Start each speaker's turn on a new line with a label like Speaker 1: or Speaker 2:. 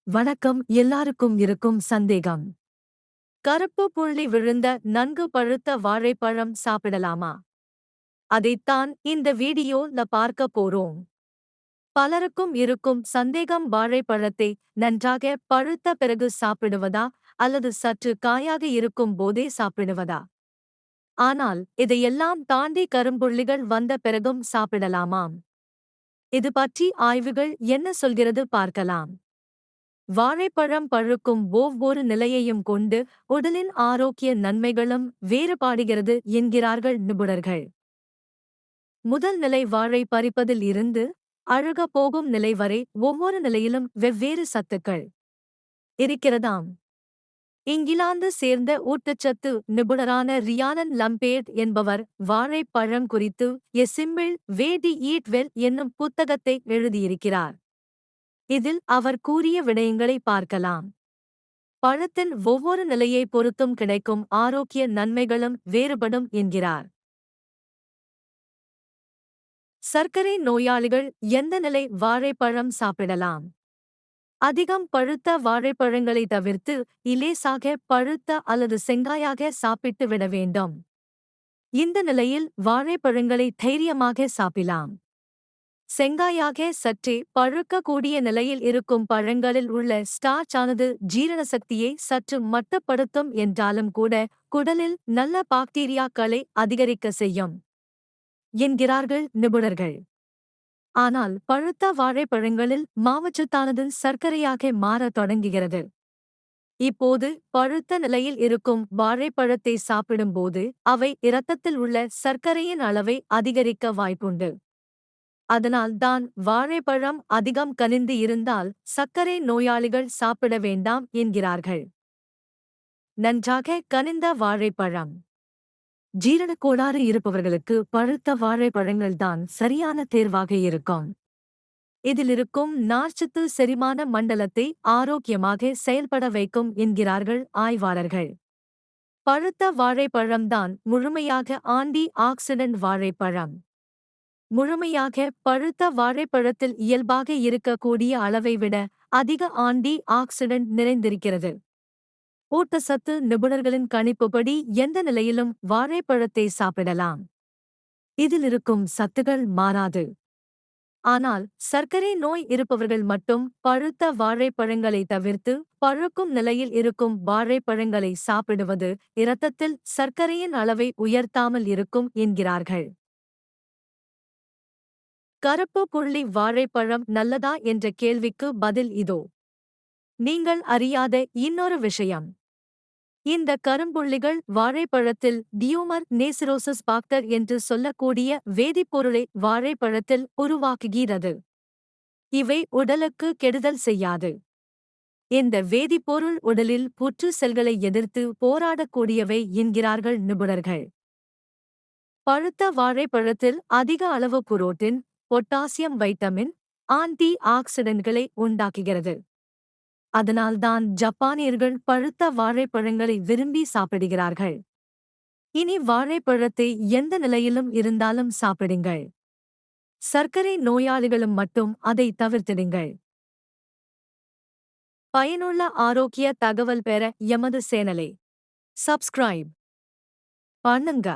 Speaker 1: வணக்கம். எல்லாருக்கும் இருக்கும் சந்தேகம். கருப்பு புள்ளி விழுந்த நன்கு பழுத்த வாழைப்பழம் சாப்பிடலாமா? அதைத்தான் இந்த வீடியோல பார்க்க போறோம். பலருக்கும் இருக்கும் சந்தேகம், வாழைப்பழத்தை நன்றாக பழுத்த பிறகு சாப்பிடுவதா அல்லது சற்று காயாக இருக்கும் போதே சாப்பிடுவதா? ஆனால் இதையெல்லாம் தாண்டி கரும்புள்ளிகள் வந்த பிறகும் சாப்பிடலாமாம். இது பற்றி ஆய்வுகள் என்ன சொல்கிறது பார்க்கலாம். வாழைப்பழம் பழுக்கும் ஒவ்வொரு நிலையையும் கொண்டு உடலின் ஆரோக்கிய நன்மைகளும் வேறுபாடுகிறது என்கிறார்கள் நிபுணர்கள். முதல் நிலை, வாழை பறிப்பதில் இருந்து அழுக போகும் நிலை வரை ஒவ்வொரு நிலையிலும் வெவ்வேறு சத்துக்கள் இருக்கிறதாம். இங்கிலாந்து சேர்ந்த ஊட்டச்சத்து நிபுணரான ரியானன் லம்பேர்ட் என்பவர் வாழைப்பழம் குறித்து a simple way to eat well என்னும் புத்தகத்தை எழுதியிருக்கிறார். இதில் அவர் கூறிய விடயங்களை பார்க்கலாம். பழத்தின் ஒவ்வொரு நிலையை பொறுத்தும் கிடைக்கும் ஆரோக்கிய நன்மைகளும் வேறுபடும் என்கிறார். சர்க்கரை நோயாளிகள் எந்த நிலை வாழைப்பழம் சாப்பிடலாம்? அதிகம் பழுத்த வாழைப்பழங்களை தவிர்த்து இலேசாக பழுத்த அல்லது செங்காயாக சாப்பிட்டு விட வேண்டும். இந்த நிலையில் வாழைப்பழங்களை தைரியமாக சாப்பிடலாம். செங்காயாக சற்றே பழுக்கக்கூடிய நிலையில் இருக்கும் பழங்களில் உள்ள ஸ்டார்ச் ஆனது ஜீரண சக்தியை சற்று மட்டுப்படுத்தும் என்றாலும் கூட குடலில் நல்ல பாக்டீரியாக்களை அதிகரிக்க செய்யும் என்கிறார்கள் நிபுணர்கள். ஆனால் பழுத்த வாழைப்பழங்களில் மாவுச்சத்தானது சர்க்கரையாக மாறத் தொடங்குகிறது. இப்போது பழுத்த நிலையில் இருக்கும் வாழைப்பழத்தை சாப்பிடும்போது அவை இரத்தத்தில் உள்ள சர்க்கரையின் அளவை அதிகரிக்க வாய்ப்புண்டு. அதனால் தான் வாழைப்பழம் அதிகம் கனிந்து இருந்தால் சர்க்கரை நோயாளிகள் சாப்பிட வேண்டாம் என்கிறார்கள். நன்றாக கனிந்த வாழைப்பழம். ஜீரணக் கோளாறு இருப்பவர்களுக்கு பழுத்த வாழைப்பழங்கள்தான் சரியான தேர்வாக இருக்கும். இதில் இருக்கும் நார்ச்சத்து செரிமான மண்டலத்தை ஆரோக்கியமாக செயல்பட வைக்கும் என்கிறார்கள் ஆய்வாளர்கள். பழுத்த வாழைப்பழம்தான் முழுமையாக ஆன்டி ஆக்சிடென்ட் வாழைப்பழம். முழுமையாக பழுத்த வாழைப்பழத்தில் இயல்பாக இருக்கக்கூடிய அளவை விட அதிக ஆன்டி ஆக்சிடென்ட் நிறைந்திருக்கிறது. ஊட்டச்சத்து நிபுணர்களின் கணிப்புப்படி எந்த நிலையிலும் வாழைப்பழத்தை சாப்பிடலாம். இதில் இருக்கும் சத்துகள் மாறாது. ஆனால் சர்க்கரை நோய் இருப்பவர்கள் மட்டும் பழுத்த வாழைப்பழங்களை தவிர்த்து பழுக்கும் நிலையில் இருக்கும் வாழைப்பழங்களை சாப்பிடுவது இரத்தத்தில் சர்க்கரையின் அளவை உயர்த்தாமல் இருக்கும் என்கிறார்கள். கருப்பு புள்ளி வாழைப்பழம் நல்லதா என்ற கேள்விக்கு பதில் இதோ. நீங்கள் அறியாத இன்னொரு விஷயம். இந்த கரும்புள்ளிகள் வாழைப்பழத்தில் டியூமர் நேசிரோசிஸ் பாக்டர் என்று சொல்லக்கூடிய வேதிப்பொருளை வாழைப்பழத்தில் உருவாக்குகிறது. இவை உடலுக்கு கெடுதல் செய்யாது. இந்த வேதிப்பொருள் உடலில் புற்று செல்களை எதிர்த்து போராடக்கூடியவை என்கிறார்கள் நிபுணர்கள். பழுத்த வாழைப்பழத்தில் அதிக அளவு புரோட்டீன், பொட்டாசியம், வைட்டமின், ஆன்டி ஆக்சிடென்ட்களை உண்டாக்குகிறது. அதனால்தான் ஜப்பானியர்கள் பழுத்த வாழைப்பழங்களை விரும்பி சாப்பிடுகிறார்கள். இனி வாழைப்பழத்தை எந்த நிலையிலும் இருந்தாலும் சாப்பிடுங்கள். சர்க்கரை நோயாளிகளும் மட்டும் அதை தவிர்த்திடுங்கள். பயனுள்ள ஆரோக்கிய தகவல் பெற எமது சேனலை சப்ஸ்கிரைப் பண்ணுங்க.